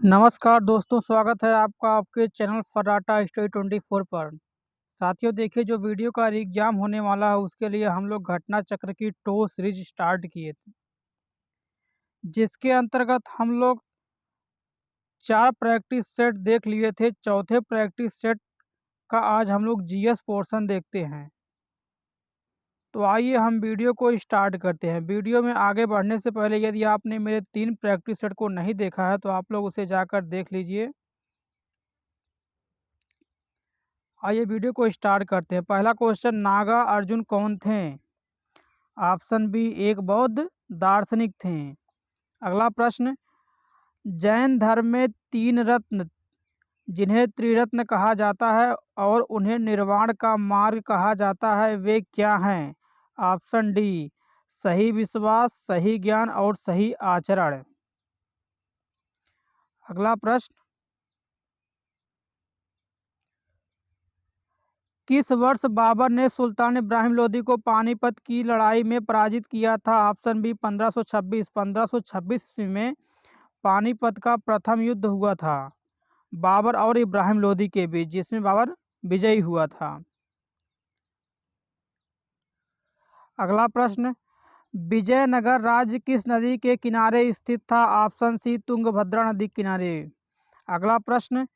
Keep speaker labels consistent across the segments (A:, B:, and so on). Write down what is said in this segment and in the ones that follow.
A: नमस्कार दोस्तों, स्वागत है आपका आपके चैनल फर्राटा स्टडी 24 पर। साथियों, देखिए जो वीडियो का एग्जाम होने वाला है उसके लिए हम लोग घटना चक्र की टो सीरीज स्टार्ट किए थे, जिसके अंतर्गत हम लोग 4 प्रैक्टिस सेट देख लिए थे। चौथे प्रैक्टिस सेट का आज हम लोग जीएस पोर्शन देखते हैं। तो आइए हम वीडियो को स्टार्ट करते हैं। वीडियो में आगे बढ़ने से पहले यदि आपने मेरे 3 प्रैक्टिस सेट को नहीं देखा है तो आप लोग उसे जाकर देख लीजिए। आइए वीडियो को स्टार्ट करते हैं। पहला क्वेश्चन, नागा अर्जुन कौन थे? ऑप्शन बी, एक बौद्ध दार्शनिक थे। अगला प्रश्न, जैन धर्म में 3 रत्न जिन्हें त्रिरत्न कहा जाता है और उन्हें निर्वाण का मार्ग कहा जाता है, वे क्या हैं? ऑप्शन डी, सही विश्वास, सही ज्ञान और सही आचरण। अगला प्रश्न, किस वर्ष बाबर ने सुल्तान इब्राहिम लोदी को पानीपत की लड़ाई में पराजित किया था? Option B, 1526। 1526 ईस्वी में पानीपत का प्रथम युद्ध हुआ था बाबर और इब्राहिम लोदी के बीच, जिसमें बाबर विजयी हुआ था। अगला प्रश्न, विजयनगर राज्य किस नदी के किनारे स्थित था? ऑप्शन सी, तुंगभद्रा नदी किनारे। अगला प्रश्न,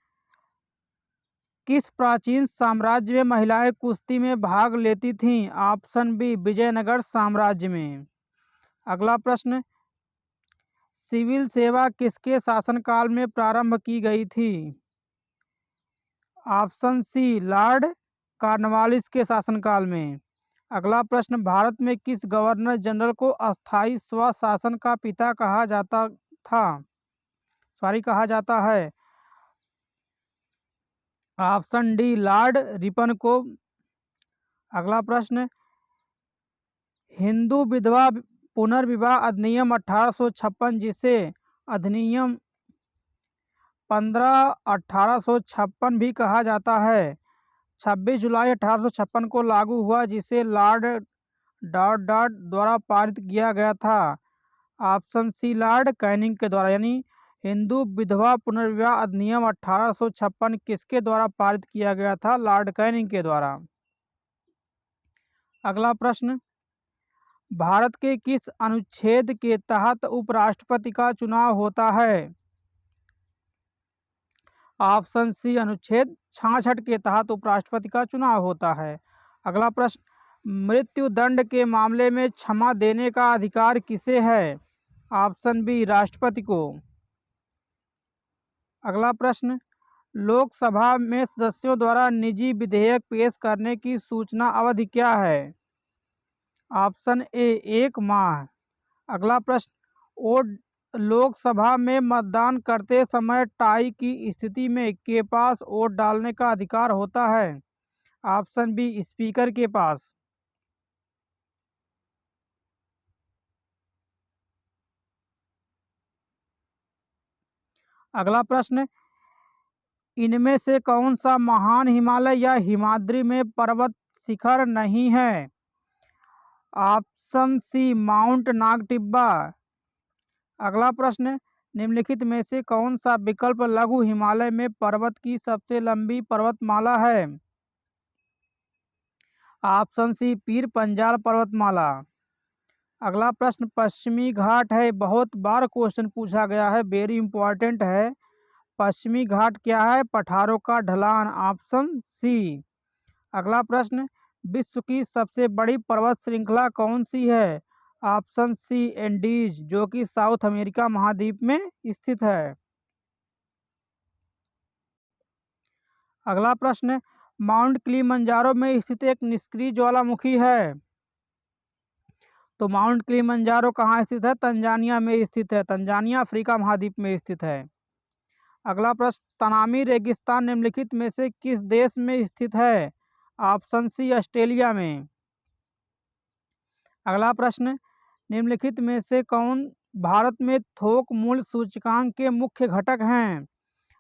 A: किस प्राचीन साम्राज्य में महिलाएं कुश्ती में भाग लेती थीं? ऑप्शन बी, विजयनगर साम्राज्य में। अगला प्रश्न, सिविल सेवा किसके शासनकाल में प्रारंभ की गई थी? ऑप्शन सी, लॉर्ड कॉर्नवालिस के शासनकाल में। अगला प्रश्न, भारत में किस गवर्नर जनरल को अस्थायी स्वशासन का पिता कहा जाता है? ऑप्शन डी, लॉर्ड रिपन को। अगला प्रश्न, हिंदू विधवा पुनर्विवाह अधिनियम 1856, जिसे अधिनियम 15/1856 भी कहा जाता है, 26 जुलाई 1856 को लागू हुआ, जिसे लॉर्ड डॉट डॉट द्वारा पारित किया गया था। ऑप्शन सी, लॉर्ड कैनिंग के द्वारा। यानी हिंदू विधवा पुनर्विवाह अधिनियम 1856 किसके द्वारा पारित किया गया था? लॉर्ड कैनिंग के द्वारा। अगला प्रश्न, भारत के किस अनुच्छेद के तहत उपराष्ट्रपति का चुनाव होता है? ऑप्शन सी, अनुच्छेद 66 के तहत उपराष्ट्रपति का चुनाव होता है। अगला प्रश्न, मृत्यु दंड के मामले में क्षमा देने का अधिकार किसे है? ऑप्शन बी, राष्ट्रपति को। अगला प्रश्न, लोकसभा में सदस्यों द्वारा निजी विधेयक पेश करने की सूचना अवधि क्या है? ऑप्शन ए, 1 माह। अगला प्रश्न, वोट लोकसभा में मतदान करते समय टाई की स्थिति में के पास वोट डालने का अधिकार होता है? ऑप्शन बी, स्पीकर के पास। अगला प्रश्न, इनमें से कौन सा महान हिमालय या हिमाद्री में पर्वत शिखर नहीं है? Option C, mount Nagtibba. अगला प्रश्न, निम्नलिखित में से कौन सा विकल्प लघु हिमालय में पर्वत की सबसे लंबी पर्वतमाला है? ऑप्शन सी, पीर पंजाल पर्वतमाला। अगला प्रश्न, पश्चिमी घाट है, बहुत बार क्वेश्चन पूछा गया है, वेरी इंपॉर्टेंट है। पश्चिमी घाट क्या है? पठारों का ढलान। Option C. अगला प्रश्न, विश्व की सबसे बड़ी पर्वत श्रृंखला कौन सी है? ऑप्शन सी, एंडीज, जो कि साउथ अमेरिका महाद्वीप में स्थित है। अगला प्रश्न, माउंट किलिमंजारो में स्थित एक निष्क्रिय ज्वालामुखी है, तो माउंट किलिमंजारो कहाँ स्थित है? तंजानिया में स्थित है। तंजानिया अफ्रीका महाद्वीप में स्थित है। अगला प्रश्न, तनामी रेगिस्तान निम्नलिखित में से किस देश में स्थित है? ऑप्शन सी, ऑस्ट्रेलिया में। अगला प्रश्न, निम्नलिखित में से कौन भारत में थोक मूल्य सूचकांक के मुख्य घटक हैं?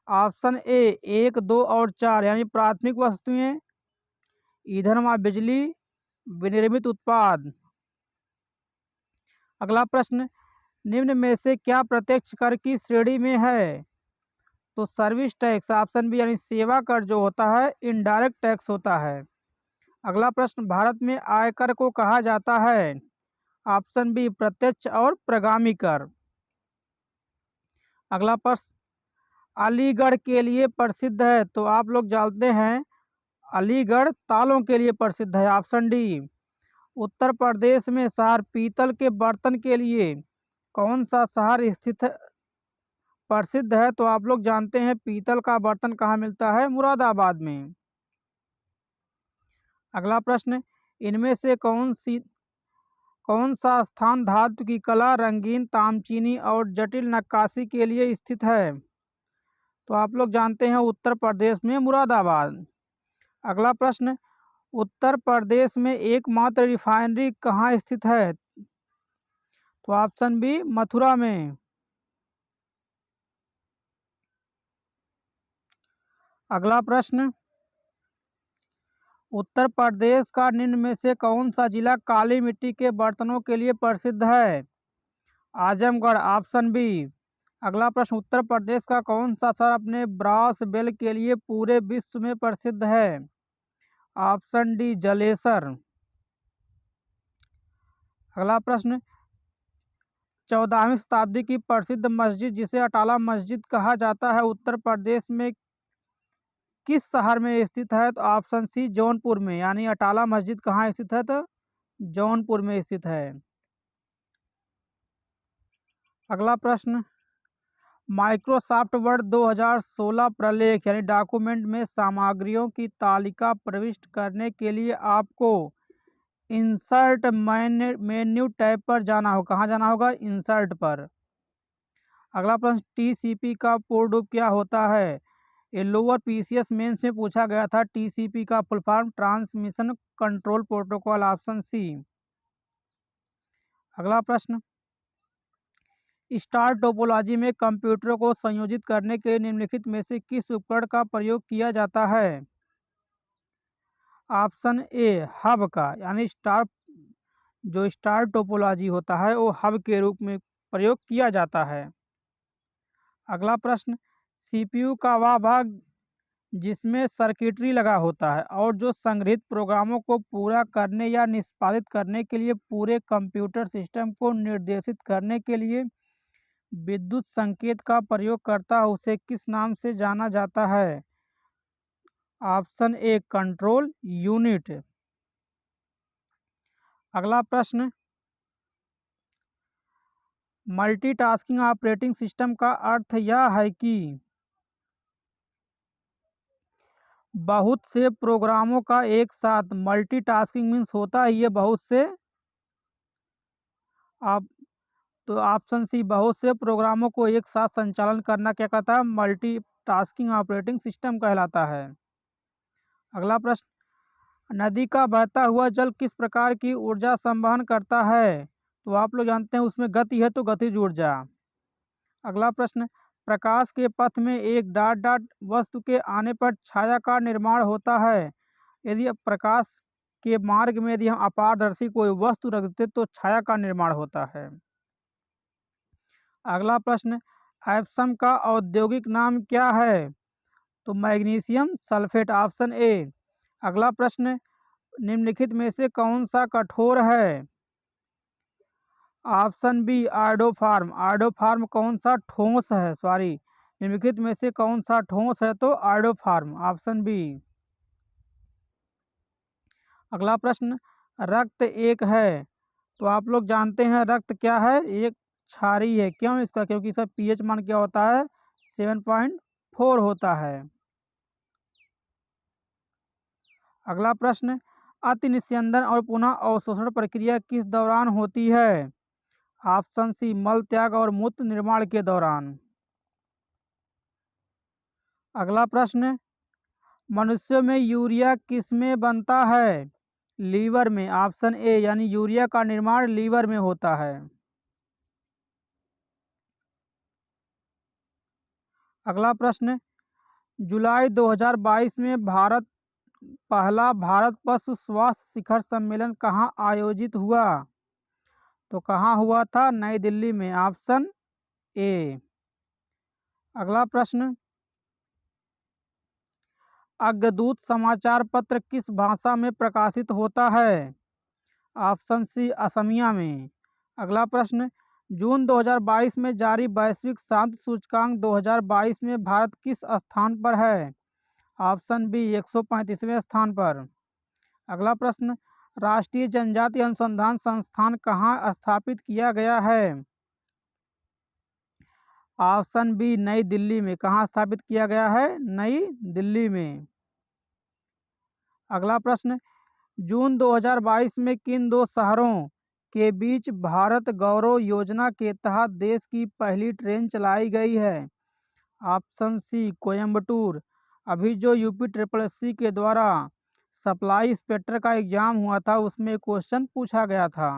A: ऑप्शन ए, 1, 2 और 4, यानी प्राथमिक वस्तुएं, ईंधन व बिजली, विनिर्मित उत्पाद। अगला प्रश्न, निम्न में से क्या प्रत्यक्ष कर की श्रेणी में है? तो सर्विस टैक्स ऑप्शन बी यानी सेवा कर जो होता है इनडायरेक्ट टैक्स होता है। अगला प्रश्न, भारत में आयकर को कहा जाता है? ऑप्शन बी प्रत्यक्ष और प्रगामी कर। अगला प्रश्न, अलीगढ़ के लिए प्रसिद्ध है? तो आप लोग जानते हैं अलीगढ़ तालों के लिए प्रसिद्ध है। Option D. उत्तर प्रदेश में शहर पीतल के बर्तन के लिए कौन सा शहर स्थित प्रसिद्ध है? तो आप लोग जानते हैं पीतल का बर्तन कहाँ मिलता है? मुरादाबाद में। अगला प्रश्न, इनमें से कौन सा स्थान धातु की कला, रंगीन तामचीनी और जटिल नक्काशी के लिए स्थित है? तो आप लोग जानते हैं उत्तर प्रदेश में मुरादाबाद। अगला प्रश्न, उत्तर प्रदेश में एकमात्र रिफाइनरी कहाँ स्थित है? तो ऑप्शन बी मथुरा में। अगला प्रश्न, उत्तर प्रदेश का निम्न में से कौन सा जिला काली मिट्टी के बर्तनों के लिए प्रसिद्ध है? आजमगढ़। Option B. अगला प्रश्न, उत्तर प्रदेश का कौन सा शहर अपने ब्रास बेल के लिए पूरे विश्व में प्रसिद्ध है? Option D Jalesar. अगला प्रश्न, 14वीं शताब्दी की प्रसिद्ध मस्जिद जिसे अटाला मस्जिद कहा जाता है उत्तर प्रदेश में किस शहर में स्थित है? तो ऑप्शन सी जौनपुर में, यानी अटाला मस्जिद कहाँ स्थित है? तो जौनपुर में स्थित है। अगला प्रश्न, माइक्रोसॉफ्ट वर्ड 2016 प्रलेख यानी डॉक्यूमेंट में सामग्रियों की तालिका प्रविष्ट करने के लिए आपको इंसर्ट मेन्यू टैब पर जाना होगा। कहाँ जाना होगा? इंसर्ट पर। अगला प्रश्न, टीसीपी का पूर्ण रूप क्या होता है? ये लोअर पीसीएस मेंस में पूछा गया था। टीसीपी का full form transmission control protocol. Option C. अगला प्रश्न, स्टार टोपोलॉजी में कंप्यूटर को संयोजित करने के लिए निम्नलिखित में से किस उपकरण का प्रयोग किया जाता है? ऑप्शन ए हब का, यानी स्टार टोपोलॉजी होता है वो हब के रूप में प्रयोग किया जाता है। अगला प्रश्न, सीपीयू का वह भाग जिसमें सर्किटरी लगा होता है और जो संग्रहीत प्रोग्रामों को पूरा करने या निष्पादित करने के लिए पूरे कंप्यूटर सिस्टम को निर्देशित करने के लिए विद्युत संकेत का प्रयोग करता है, उसे किस नाम से जाना जाता है? Option A control unit. अगला प्रश्न, मल्टीटास्किंग ऑपरेटिंग सिस्टम का अर्थ यह है कि बहुत से प्रोग्रामों का एक साथ, मल्टीटास्किंग मीन्स होता है ये बहुत से आप तो ऑप्शन सी बहुत से प्रोग्रामों को एक साथ संचालन करना क्या कहता है? मल्टीटास्किंग ऑपरेटिंग सिस्टम कहलाता है। अगला प्रश्न, नदी का बहता हुआ जल किस प्रकार की ऊर्जा संवहन करता है? तो आप लोग जानते हैं उसमें गति है तो गतिज ऊर्जा। अगला प्रश्न, प्रकाश के पथ में एक डॉट डॉट वस्तु के आने पर छाया का निर्माण होता है। यदि प्रकाश के मार्ग में यदि हम अपारदर्शी कोई वस्तु रख देते तो छाया का निर्माण होता है। अगला प्रश्न, एप्सम का औद्योगिक नाम क्या है? तो मैग्नीशियम सल्फेट। Option A. अगला प्रश्न, निम्नलिखित में से कौन सा कठोर है? Option B आर्डोफार्म। आर्डोफार्म कौन सा ठोस है? सॉरी, निम्नलिखित में से कौन सा ठोस है? तो आर्डोफार्म। Option B. अगला प्रश्न, रक्त एक है। तो आप लोग जानते हैं रक्त क्या है? एक क्षारीय है। क्यों इसका? क्योंकि इसका पीएच मान क्या होता है? 7.4 होता है। अगला प्रश्न, अति निस्यंदन और पुनः अवशोषण प्रक्रिया किस दौरान होती है? ऑप्शन सी मल त्याग और मूत्र निर्माण के दौरान। अगला प्रश्न, मनुष्यों में यूरिया किस में बनता है? लीवर में। ऑप्शन ए, यानी यूरिया का निर्माण लीवर में होता है। अगला प्रश्न, जुलाई 2022 में पहला भारत पशु स्वास्थ्य शिखर सम्मेलन कहाँ आयोजित हुआ? तो कहाँ हुआ था? नई दिल्ली में। Option A. अगला प्रश्न, अग्रदूत समाचार पत्र किस भाषा में प्रकाशित होता है? ऑप्शन सी असमिया में। अगला प्रश्न, जून 2022 में जारी वैश्विक शांति सूचकांक 2022 में भारत किस स्थान पर है? ऑप्शन बी 135वें स्थान पर। अगला प्रश्न, राष्ट्रीय जनजाति अनुसंधान संस्थान कहाँ स्थापित किया गया है? ऑप्शन बी नई दिल्ली में। कहाँ स्थापित किया गया है? नई दिल्ली में। अगला प्रश्न, जून 2022 में किन दो शहरों के बीच भारत गौरव योजना के तहत देश की पहली ट्रेन चलाई गई है? Option C Coimbatore. अभी जो यूपी ट्रिपल एससी के द्वारा सप्लाई इंस्पेक्टर का एग्जाम हुआ था उसमें क्वेश्चन पूछा गया था।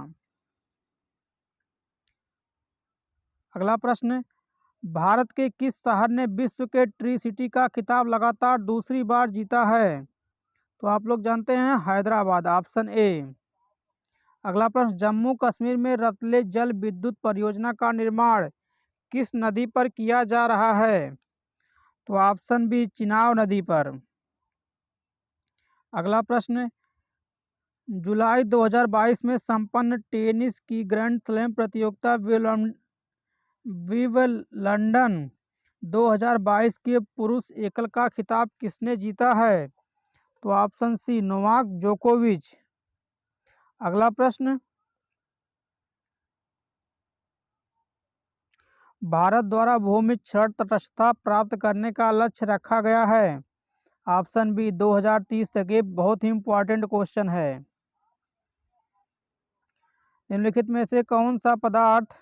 A: अगला प्रश्न, भारत के किस शहर ने विश्व के ट्री सिटी का खिताब लगातार दूसरी बार जीता है? तो आप लोग जानते हैं हैदराबाद। Option A. अगला प्रश्न, जम्मू कश्मीर में रतले जल विद्युत परियोजना का निर्माण किस नदी पर किया जा रहा है? तो ऑप्शन बी चिनाब नदी पर। अगला प्रश्न, जुलाई 2022 में संपन्न टेनिस की ग्रैंड स्लैम प्रतियोगिता विंबलडन 2022 के पुरुष एकल का खिताब किसने जीता है? तो ऑप्शन सी नोवाक जोकोविच। अगला प्रश्न, भारत द्वारा भूमि क्षण तटस्थता प्राप्त करने का लक्ष्य रखा गया है? ऑप्शन बी 2030 तक। ये बहुत ही इंपॉर्टेंट क्वेश्चन है। निम्नलिखित में से कौन सा पदार्थ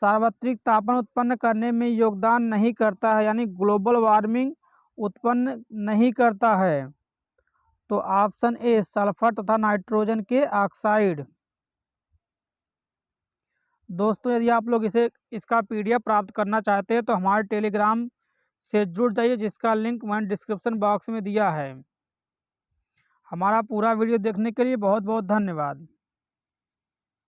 A: सार्वत्रिक तापमान उत्पन्न करने में योगदान नहीं करता है, यानी ग्लोबल वार्मिंग उत्पन्न नहीं करता है? तो ऑप्शन ए सल्फर तथा नाइट्रोजन के ऑक्साइड। दोस्तों, यदि आप लोग इसका पीडीएफ प्राप्त करना चाहते हैं तो हमारे टेलीग्राम से जुड़ जाइए, जिसका लिंक मैंने डिस्क्रिप्शन बॉक्स में दिया है। हमारा पूरा वीडियो देखने के लिए बहुत बहुत धन्यवाद।